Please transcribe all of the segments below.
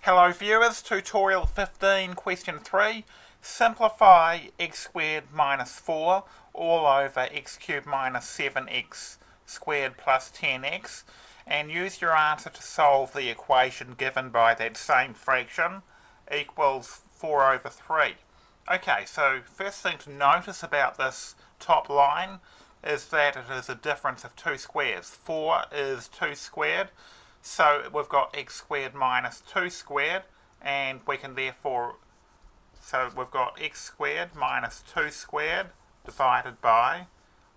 Hello viewers, tutorial 15, question 3. Simplify x squared minus 4 all over x cubed minus 7x squared plus 10x and use your answer to solve the equation given by that same fraction equals 4 over 3. Okay, so first thing to notice about this top line is that it is a difference of two squares. 4 is 2 squared. So we've got x squared minus 2 squared, and we can therefore, so we've got x squared minus 2 squared divided by,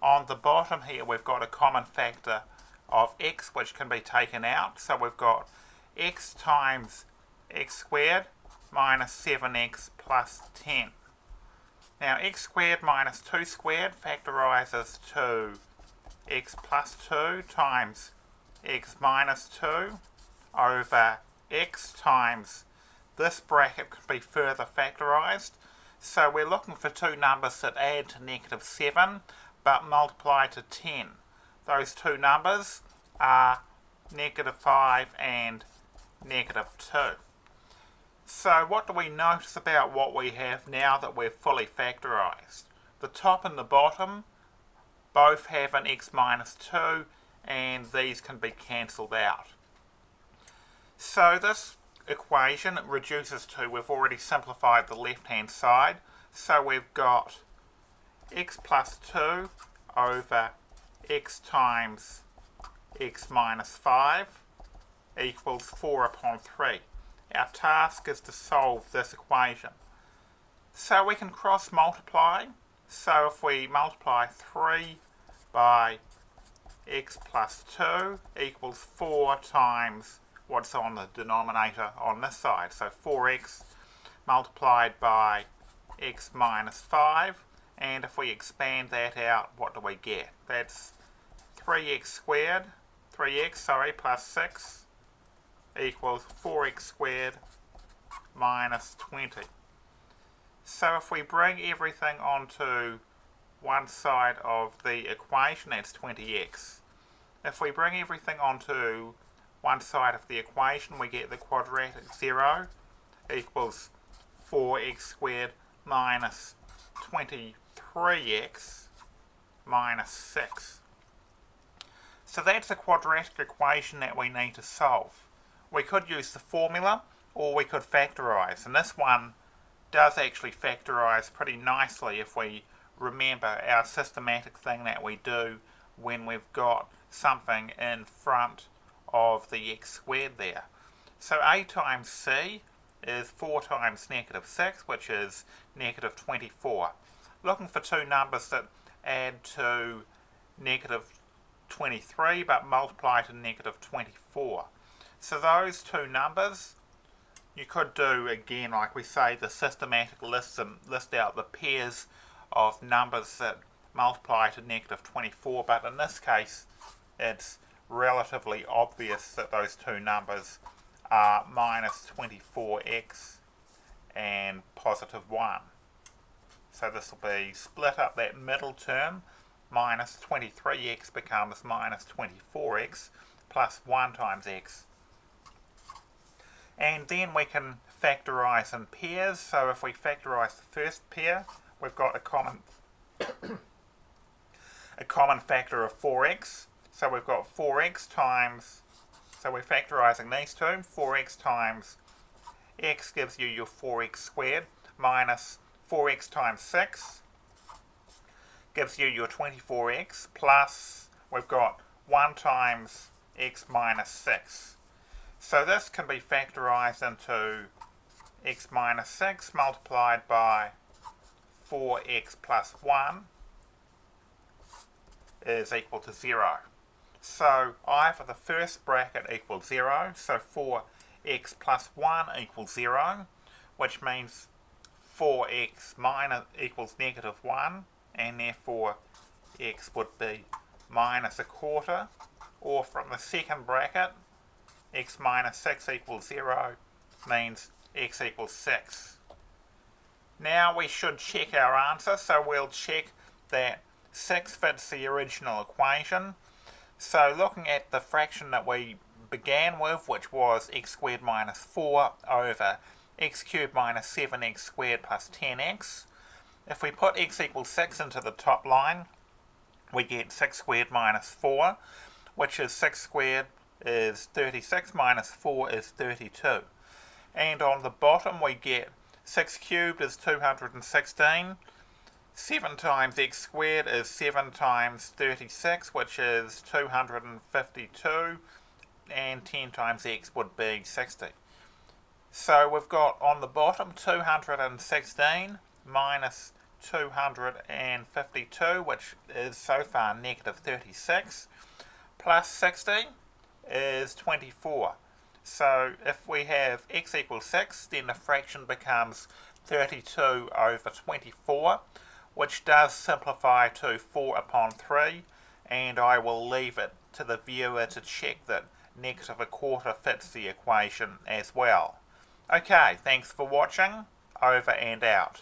on the bottom here we've got a common factor of x which can be taken out, so we've got x times x squared minus 7x plus 10. Now x squared minus 2 squared factorises to x plus 2 times x minus 2 over x times this bracket could be further factorised. So we're looking for two numbers that add to negative 7 but multiply to 10. Those two numbers are negative 5 and negative 2. So what do we notice about what we have now that we're fully factorised? The top and the bottom both have an x minus 2, and these can be cancelled out. So this equation reduces to, we've already simplified the left hand side, so we've got x plus 2 over x times x minus 5 equals 4 upon 3. Our task is to solve this equation. So we can cross multiply, so if we multiply 3 by x plus 2 equals 4 times what's on the denominator on this side. So 4x multiplied by x minus 5, and if we expand that out, what do we get? That's 3x squared, plus 6 equals 4x squared minus 20. So if we bring everything onto one side of the equation, that's 20x. If we bring everything onto one side of the equation, we get the quadratic 0 equals 4x squared minus 23x minus 6. So that's the quadratic equation that we need to solve. We could use the formula or we could factorise, and this one does actually factorise pretty nicely if we remember our systematic thing that we do when we've got something in front of the x squared there. So a times c is 4 times negative 6, which is negative 24. Looking for two numbers that add to negative 23 but multiply to negative 24. So those two numbers, you could do again, like we say, the systematic list and list out the pairs of numbers that multiply to negative 24, but in this case it's relatively obvious that those two numbers are minus 24x and positive 1. So this will be split up that middle term, minus 23x becomes minus 24x plus 1 times x. And then we can factorise in pairs, so if we factorise the first pair, we've got a common factor of 4x. So we've got 4x times, so we're factorising these two, 4x times x gives you your 4x squared minus 4x times 6 gives you your 24x plus we've got 1 times x minus 6. So this can be factorised into x minus 6 multiplied by 4x plus 1 is equal to 0. So either the first bracket equals 0, so 4x plus 1 equals 0, which means 4x minus equals negative 1, and therefore x would be minus a quarter, or from the second bracket, x minus 6 equals 0 means x equals 6. Now we should check our answer, so we'll check that 6 fits the original equation. So looking at the fraction that we began with, which was x squared minus 4 over x cubed minus 7x squared plus 10x. If we put x equals 6 into the top line, we get 6 squared minus 4, which is 6 squared is 36 minus 4 is 32. And on the bottom we get 6 cubed is 216, 7 times x squared is 7 times 36, which is 252, and 10 times x would be 60. So we've got on the bottom 216 minus 252, which is so far negative 36, plus 60 is 24. So if we have x equals 6, then the fraction becomes 32 over 24, which does simplify to 4 upon 3, and I will leave it to the viewer to check that negative a quarter fits the equation as well. Okay, thanks for watching. Over and out.